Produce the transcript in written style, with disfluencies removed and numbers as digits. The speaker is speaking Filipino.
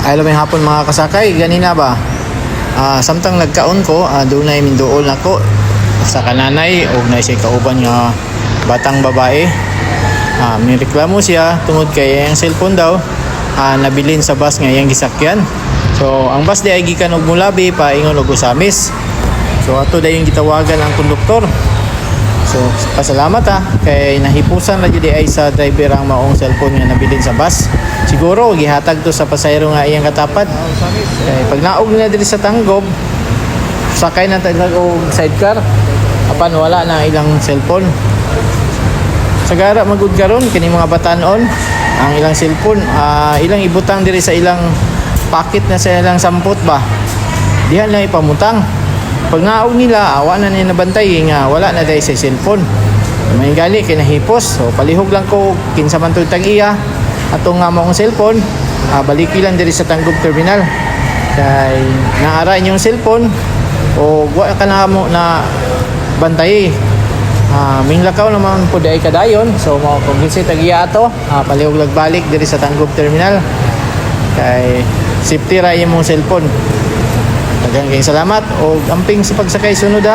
Ay may hapon mga kasakay, ganina ba? Samtang nagkaon ko, dunay minduol nako sa kananay og nay siya kauban nga batang babae. May reklamo siya tungod kay ang cellphone daw nabilin sa bus nga iyang gisakyan. So ang bus di ay gikan og Mulabi paingon og Usamis. So ato dayon gitawagan ang konduktor. So pasalamat kay nahipusan ra jud ay sa driver ang maong cellphone nga nabilin sa bus. Siguro gihatag to sa pasahero nga iyang katapad. Kay pag naog na diri sa Tanggob, sakay na taglag og sidecar. Apan wala na ilang cellphone. Sagara magud karon kini mga batanon ang ilang cellphone, ilang ibutang diri sa ilang pocket na sa ilang sampot ba. Dihan lang ipamutang. Pag naog nila, awa na nila nabantay nga wala na dahil sa cellphone. May gali kinahipos. So palihog lang ko kinsa man tug tag-iya atong nga maong cellphone, baliki lang diri sa Tanggob Terminal. Kay naara inyong cellphone o wa ka na mo na bantay. Minglakaw naman po day kadayon. So mao kung kinsa tag-iya ato, palihog lag balik diri sa Tanggob Terminal. Kay safety ra imong cellphone. Daghang kayong salamat o amping sa pagsakay sunod